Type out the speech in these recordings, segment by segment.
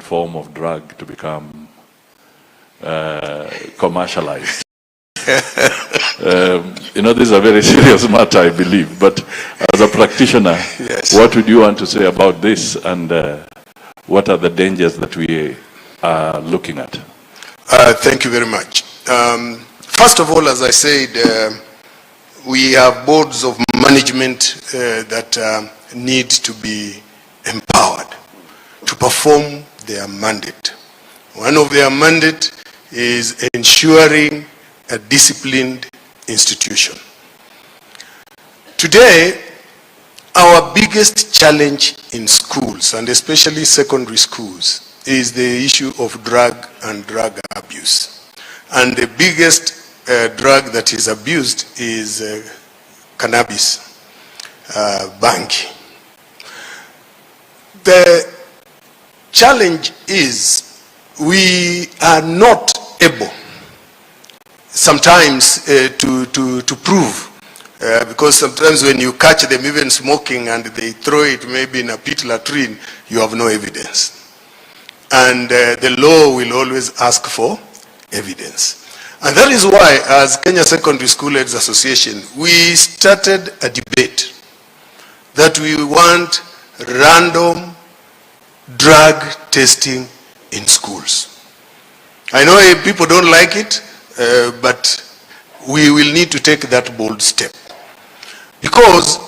form of drug to become commercialized. This is a very serious matter, I believe. But as a practitioner, yes, what would you want to say about this, and what are the dangers that we are looking at? Thank you very much. First of all, as I said, we have boards of management that need to be empowered to perform their mandate. One of their mandate is ensuring a disciplined institution. Today, our biggest challenge in schools, and especially secondary schools, is the issue of drug and drug abuse. And the biggest drug that is abused is cannabis, bangi. The challenge is we are not able sometimes to prove, because sometimes when you catch them even smoking and they throw it maybe in a pit latrine, you have no evidence. And the law will always ask for evidence. And that is why, as Kenya Secondary School Heads Association, we started a debate that we want random drug testing in schools. I know people don't like it, but we will need to take that bold step. Because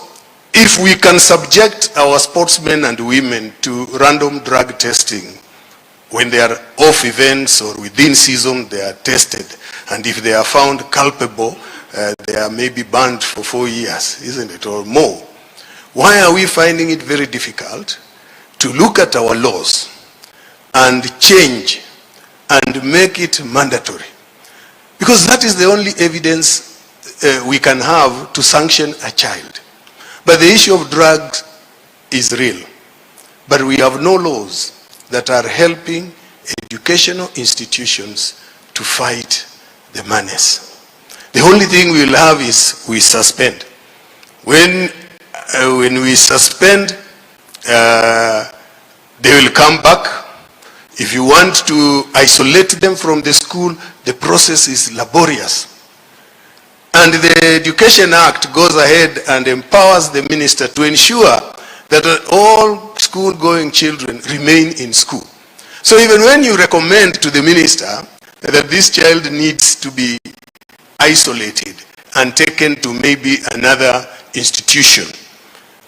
if we can subject our sportsmen and women to random drug testing, when they are off events or within season, they are tested. And if they are found culpable, they are maybe banned for 4 years, isn't it, or more. Why are we finding it very difficult to look at our laws and change and make it mandatory? Because that is the only evidence we can have to sanction a child. But the issue of drugs is real. But we have no laws that are helping educational institutions to fight the menace. The only thing we will have is we suspend. When we suspend, they will come back. If you want to isolate them from the school, the process is laborious. And the Education Act goes ahead and empowers the minister to ensure that all school-going children remain in school. So even when you recommend to the minister that this child needs to be isolated and taken to maybe another institution,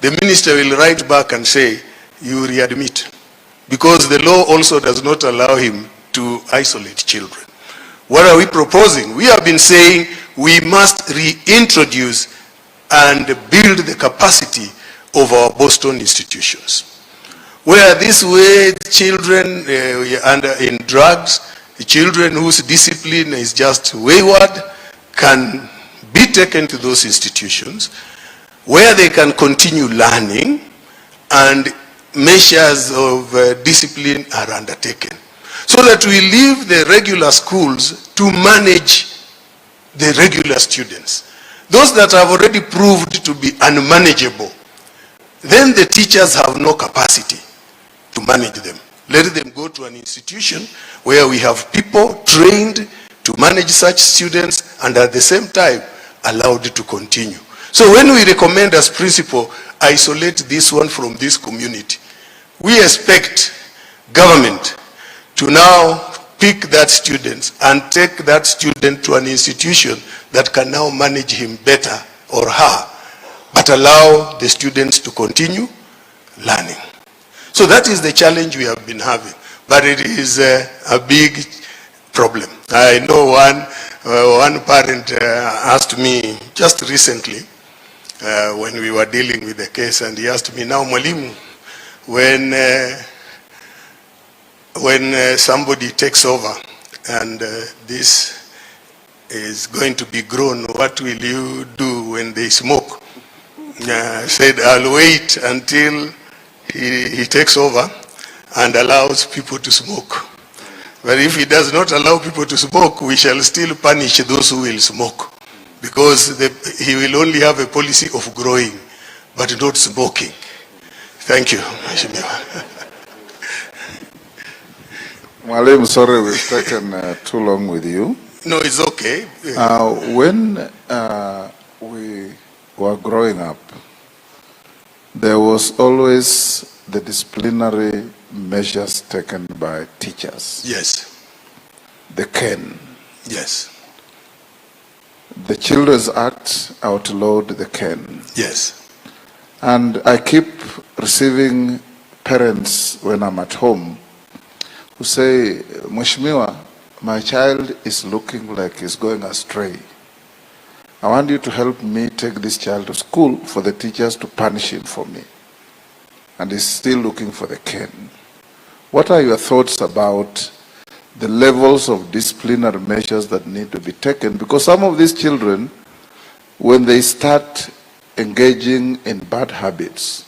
the minister will write back and say, you readmit. Because the law also does not allow him to isolate children. What are we proposing? We have been saying we must reintroduce and build the capacity of our Boston institutions, where this way children in drugs, children whose discipline is just wayward, can be taken to those institutions where they can continue learning and measures of discipline are undertaken, so that we leave the regular schools to manage the regular students. Those that have already proved to be unmanageable, then the teachers have no capacity to manage them. Let them go to an institution where we have people trained to manage such students and at the same time allowed to continue. So when we recommend as principle, isolate this one from this community, we expect government to now pick that student and take that student to an institution that can now manage him better or her, but allow the students to continue learning. So that is the challenge we have been having, but it is a big problem. I know one parent asked me just recently when we were dealing with the case, and he asked me, now Mwalimu, when somebody takes over and this is going to be grown, what will you do when they smoke? I said, I'll wait until he takes over and allows people to smoke. But if he does not allow people to smoke, we shall still punish those who will smoke, because he will only have a policy of growing, but not smoking. Thank you. Mwalimu, sorry we've taken too long with you. No, it's okay. When we were growing up, there was always the disciplinary measures taken by teachers. Yes. The cane. Yes. The Children's Act outlawed the cane. Yes. And I keep receiving parents when I'm at home who say, Mheshimiwa, my child is looking like he's going astray. I want you to help me take this child to school for the teachers to punish him for me. And he's still looking for the cane. What are your thoughts about the levels of disciplinary measures that need to be taken? Because some of these children, when they start engaging in bad habits,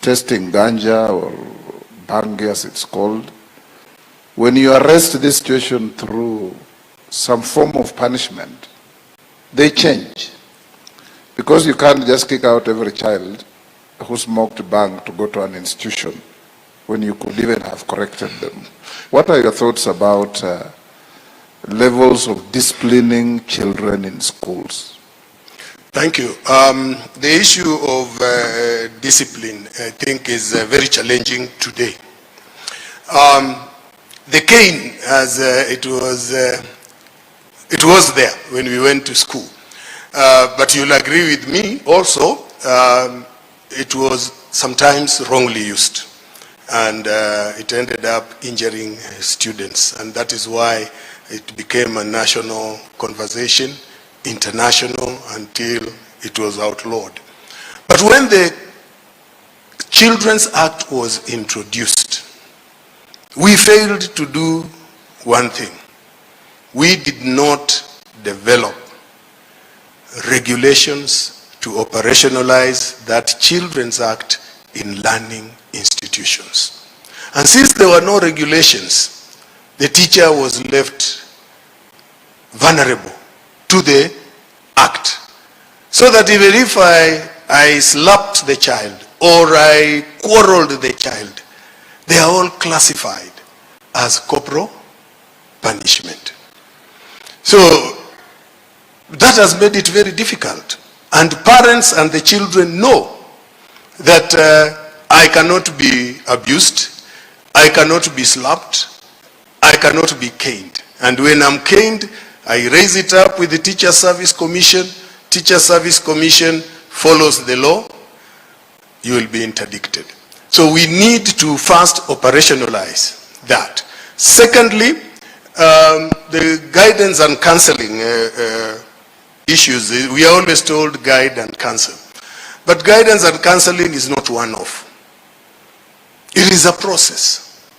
testing ganja or bangi as it's called, when you arrest this situation through some form of punishment, they change. Because you can't just kick out every child who smoked bang to go to an institution when you could even have corrected them. What are your thoughts about levels of disciplining children in schools? Thank you. The issue of discipline, I think, is very challenging today. The cane, as it was there when we went to school. But you'll agree with me also, it was sometimes wrongly used. And it ended up injuring students. And that is why it became a national conversation, international, until it was outlawed. But when the Children's Act was introduced, we failed to do one thing. We did not develop regulations to operationalize that Children's Act in learning institutions. And since there were no regulations, the teacher was left vulnerable to the act. So that even if I slapped the child or I quarreled the child, they are all classified as corporal punishment. So that has made it very difficult. And parents and the children know that I cannot be abused, I cannot be slapped, I cannot be caned. And when I'm caned, I raise it up with the Teacher Service Commission. Teacher Service Commission follows the law, you will be interdicted. So we need to first operationalize that. Secondly, the guidance and counseling issues, we are always told guide and counsel. But guidance and counseling is not one-off. It is a process.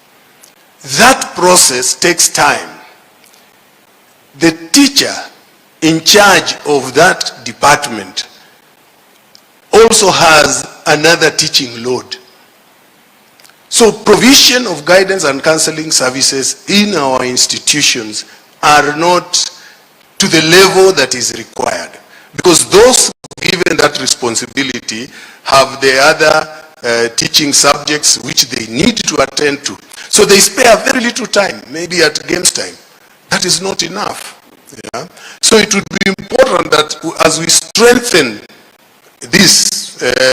That process takes time. The teacher in charge of that department also has another teaching load. So provision of guidance and counseling services in our institutions are not to the level that is required. Because those given that responsibility have the other teaching subjects which they need to attend to. So they spare very little time, maybe at games time. That is not enough. Yeah? So it would be important that as we strengthen this